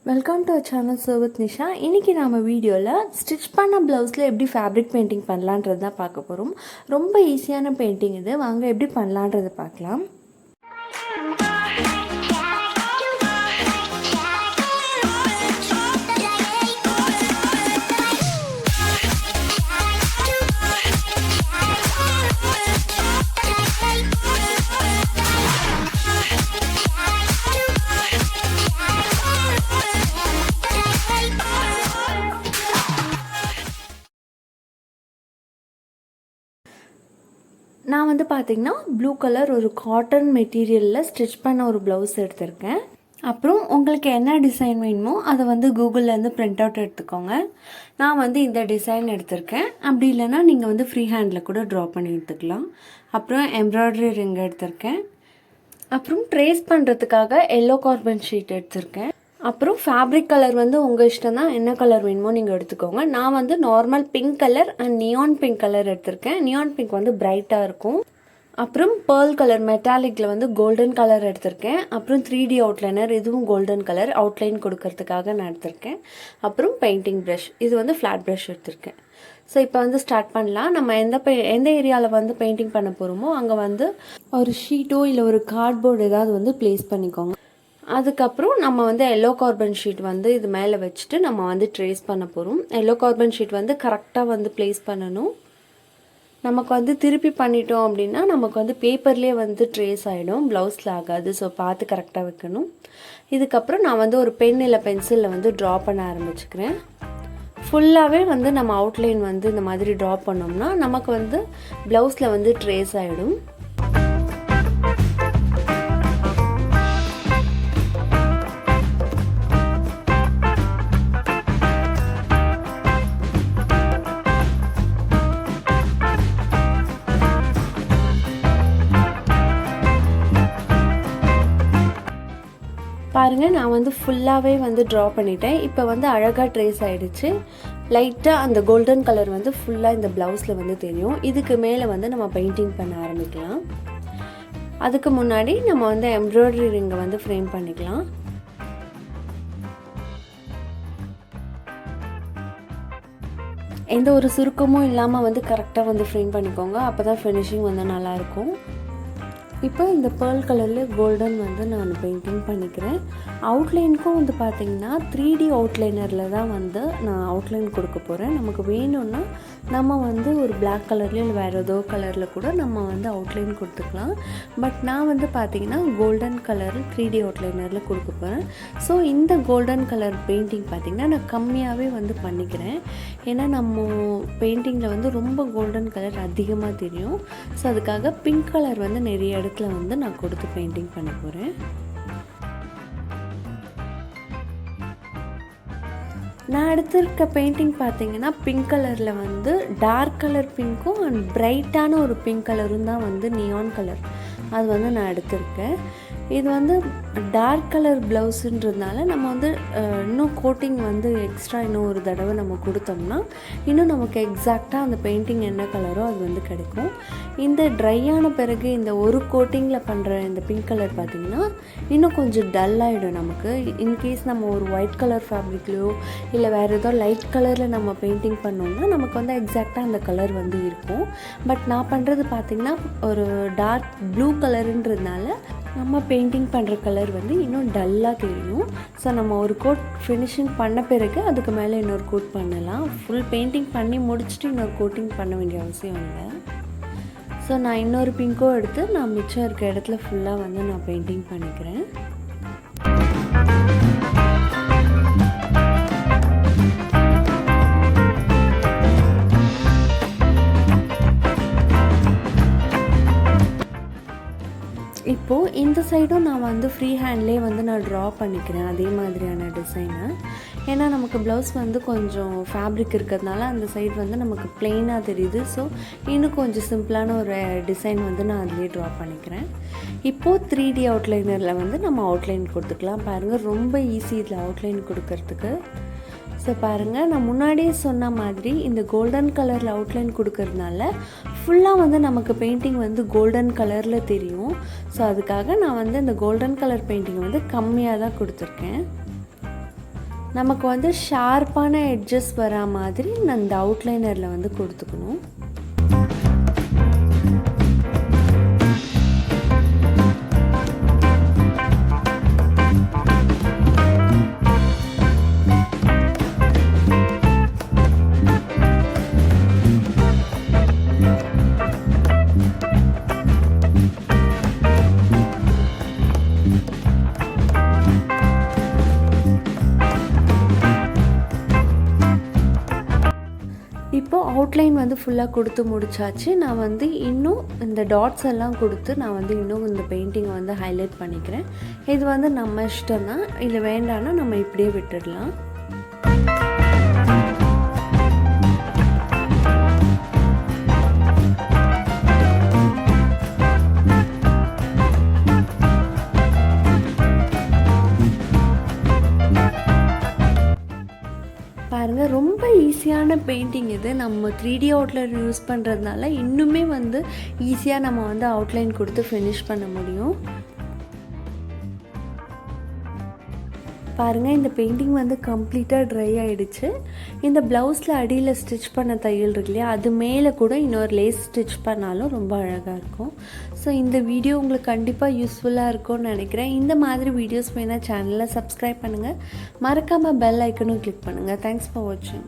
Welcome to our channel Sarvath Nisha. இன்றைக்கி நம்ம வீடியோவில் ஸ்டிச் பண்ண ப்ளவுஸில் எப்படி ஃபேப்ரிக் பெயிண்டிங் பண்ணலான்றது தான் பார்க்க போகிறோம். ரொம்ப ஈஸியான பெயிண்டிங் இது. வாங்க எப்படி பண்ணலான்றது பார்க்கலாம். நான் பார்த்திங்கன்னா ப்ளூ கலர் ஒரு காட்டன் மெட்டீரியலில் ஸ்டிச் பண்ண ஒரு ப்ளவுஸ் எடுத்திருக்கேன். அப்புறம் உங்களுக்கு என்ன டிசைன் வேணுமோ அதை கூகுள்லேருந்து பிரிண்ட் அவுட் எடுத்துக்கோங்க. நான் இந்த டிசைன் எடுத்திருக்கேன். அப்படி இல்லைன்னா நீங்கள் ஃப்ரீ ஹேண்டில் கூட ட்ரா பண்ணி எடுத்துக்கலாம். அப்புறம் எம்ப்ராய்டரி ரிங் எடுத்திருக்கேன். அப்புறம் ட்ரேஸ் பண்ணுறதுக்காக எல்லோ கார்பன் ஷீட் எடுத்திருக்கேன். அப்புறம் ஃபேப்ரிக் கலர் உங்கள் இஷ்டம் தான், என்ன கலர் வேணுமோ நீங்கள் எடுத்துக்கோங்க. நான் normal pink colour and neon pink colour எடுத்திருக்கேன். நியான் பிங்க் பிரைட்டாக இருக்கும். அப்புறம் பேர்ல் கலர் மெட்டாலிக்கில் கோல்டன் கலர் எடுத்திருக்கேன். அப்புறம் 3D அவுட்லைனர், இதுவும் கோல்டன் கலர் அவுட்லைன் கொடுக்கறதுக்காக நான் எடுத்திருக்கேன். அப்புறம் பெயிண்டிங் ப்ரஷ், இது ஃப்ளாட் ப்ரஷ் எடுத்திருக்கேன். ஸோ இப்போ ஸ்டார்ட் பண்ணலாம். நம்ம எந்த ஏரியாவில் பெயிண்டிங் பண்ண போகிறோமோ அங்கே ஒரு ஷீட்டோ இல்லை ஒரு கார்ட்போர்டு ஏதாவது ப்ளேஸ் பண்ணிக்கோங்க. அதுக்கப்புறம் நம்ம எல்லோ கார்பன் ஷீட் இது மேலே வச்சுட்டு நம்ம ட்ரேஸ் பண்ண போகிறோம். எல்லோ கார்பன் ஷீட் கரெக்டாக ப்ளேஸ் பண்ணணும். நமக்கு திருப்பி பண்ணிட்டோம் அப்படின்னா நமக்கு பேப்பர்லேயே ட்ரேஸ் ஆகிடும், ப்ளவுஸில் ஆகாது. ஸோ பார்த்து கரெக்டாக வைக்கணும். இதுக்கப்புறம் நான் ஒரு பென் இல்லை பென்சிலில் ட்ரா பண்ண ஆரம்பிச்சுக்கிறேன். ஃபுல்லாகவே நம்ம அவுட்லைன் இந்த மாதிரி ட்ரா பண்ணோம்னா நமக்கு ப்ளவுஸில் ட்ரேஸ் ஆகிடும். பாருங்கள், நான் ஃபுல்லாகவே ட்ரா பண்ணிட்டேன். இப்போ அழகாக ட்ரேஸ் ஆகிடுச்சு. லைட்டாக அந்த கோல்டன் கலர் ஃபுல்லாக இந்த ப்ளவுஸில் தெரியும். இதுக்கு மேலே நம்ம பெயிண்டிங் பண்ண ஆரம்பிக்கலாம். அதுக்கு முன்னாடி நம்ம எம்ப்ராய்டரி ரிங்கை ஃப்ரேம் பண்ணிக்கலாம். எந்த ஒரு சுருக்கமும் இல்லாமல் கரெக்டாக ஃப்ரேம் பண்ணிக்கோங்க. அப்போ தான் ஃபினிஷிங் நல்லாயிருக்கும். இப்போ இந்த பேர்ல் கலரில் கோல்டன் நான் பெயிண்டிங் பண்ணிக்கிறேன். அவுட்லைனுக்கும் பார்த்திங்கன்னா 3D அவுட்லைனரில் தான் நான் அவுட்லைன் கொடுக்க போகிறேன். நமக்கு வேணும்னா நம்ம ஒரு பிளாக் கலர்லேயும் இல்லை வேறு ஏதோ கலரில் கூட நம்ம அவுட்லைன் கொடுத்துக்கலாம். பட் நான் பார்த்திங்கன்னா கோல்டன் கலர் 3D அவுட்லைனரில் கொடுக்க போகிறேன். ஸோ இந்த கோல்டன் கலர் பெயிண்டிங் பார்த்திங்கன்னா நான் கம்மியாகவே பண்ணிக்கிறேன். ஏன்னா நம்ம பெயிண்டிங்கில் ரொம்ப கோல்டன் கலர் அதிகமாக தெரியும். ஸோ அதுக்காக பிங்க் கலர் நிறைய இடத்துல நான் கொடுத்து பெயிண்டிங் பண்ண போகிறேன். நான் எடுத்திருக்க பெயிண்டிங் பார்த்தீங்கன்னா பிங்க் கலரில் டார்க் கலர் பிங்க்கும் அண்ட் பிரைட்டான ஒரு பிங்க் கலரும் தான் நியான் கலர். அது நான் எடுத்திருக்கேன். இது டார்க் கலர் ப்ளவுஸுன்றதுனால நம்ம இன்னும் கோட்டிங் எக்ஸ்ட்ரா இன்னும் ஒரு தடவை நம்ம கொடுத்தோம்னா இன்னும் நமக்கு எக்ஸாக்டாக அந்த பெயிண்டிங் என்ன கலரோ அது கிடைக்கும். இந்த ட்ரையான பிறகு இந்த ஒரு கோட்டிங்கில் பண்ணுற இந்த பிங்க் கலர் பார்த்திங்கன்னா இன்னும் கொஞ்சம் டல்லாகிடும் நமக்கு. இன்கேஸ் நம்ம ஒரு ஒயிட் கலர் ஃபேப்ரிக்லையோ இல்லை வேறு ஏதோ லைட் கலரில் நம்ம பெயிண்டிங் பண்ணோம்னா நமக்கு எக்ஸாக்டாக அந்த கலர் இருக்கும். பட் நான் பண்ணுறது பார்த்திங்கன்னா ஒரு டார்க் ப்ளூ கலருன்றதுனால நம்ம பெயிண்டிங் பண்ணுற கலர் இன்னும் டல்லாக தெரியும். ஸோ நம்ம ஒரு கோட் ஃபினிஷிங் பண்ண பிறகு அதுக்கு மேலே இன்னொரு கோட் பண்ணலாம். ஃபுல் பெயிண்டிங் பண்ணி முடிச்சுட்டு இன்னொரு கோட்டிங் பண்ண வேண்டிய அவசியம் இல்லை. ஸோ நான் இன்னொரு பிங்க்கும் எடுத்து நான் மிச்சம் இருக்க இடத்துல ஃபுல்லாக நான் பெயிண்டிங் பண்ணிக்கிறேன். இப்போது இந்த சைடும் நான் ஃப்ரீ ஹேண்ட்லேயே நான் ட்ரா பண்ணிக்கிறேன் அதே மாதிரியான டிசைனை. ஏன்னா நமக்கு ப்ளவுஸ் கொஞ்சம் ஃபேப்ரிக் இருக்கிறதுனால அந்த சைடு நமக்கு ப்ளெயினாக தெரியுது. ஸோ இன்னும் கொஞ்சம் சிம்பிளான ஒரு டிசைன் நான் அதிலே ட்ரா பண்ணிக்கிறேன். இப்போது 3D அவுட்லைனரில் நம்ம அவுட்லைன் கொடுத்துக்கலாம். பாருங்கள், ரொம்ப ஈஸி இதில் அவுட்லைன் கொடுக்கறதுக்கு. ஸோ பாருங்கள், நான் முன்னாடியே சொன்ன மாதிரி இந்த கோல்டன் கலரில் அவுட்லைன் கொடுக்கறதுனால ஃபுல்லாக நமக்கு பெயிண்டிங் கோல்டன் கலரில் தெரியும். ஸோ அதுக்காக நான் இந்த கோல்டன் கலர் பெயிண்டிங் கம்மியாக தான் கொடுத்துருக்கேன். நமக்கு வந்து ஷார்ப்பான எட்ஜஸ் வரா மாதிரி நான் இந்த அவுட்லைனரில் வந்து கொடுத்துக்கணும். இப்போ அவுட்லைன் வந்து ஃபுல்லாக கொடுத்து முடிச்சாச்சு. நான் வந்து இன்னும் இந்த டாட்ஸ் எல்லாம் கொடுத்து நான் வந்து இன்னும் இந்த பெயிண்டிங்கை வந்து ஹைலைட் பண்ணிக்கிறேன். இது வந்து நம்ம இஷ்டம் தான், இல்லை வேண்டாம்னா நம்ம இப்படியே விட்டுடலாம். பாருங்கள், ரொம்ப ஈஸியான பெயிண்டிங் இது. நம்ம 3D அவுட்லைன் யூஸ் பண்ணுறதுனால இன்னுமே வந்து ஈஸியாக நம்ம வந்து அவுட்லைன் கொடுத்து ஃபினிஷ் பண்ண முடியும். பாருங்கள், இந்த பெயிண்டிங் வந்து கம்ப்ளீட்டாக ட்ரை ஆகிடுச்சு. இந்த ப்ளவுஸில் அடியில் ஸ்டிச் பண்ண தையல் இருக்கு இல்லையா, அது மேலே கூட இன்னொரு லேஸ் ஸ்டிச் பண்ணாலும் ரொம்ப அழகாக இருக்கும். ஸோ இந்த வீடியோ உங்களுக்கு கண்டிப்பாக யூஸ்ஃபுல்லாக இருக்கும்னு நினைக்கிறேன். இந்த மாதிரி வீடியோஸ் வேணால் சேனலில் சப்ஸ்கிரைப் பண்ணுங்கள். மறக்காமல் பெல் ஐக்கனும் கிளிக் பண்ணுங்கள். தேங்க்ஸ் ஃபார் வாட்சிங்.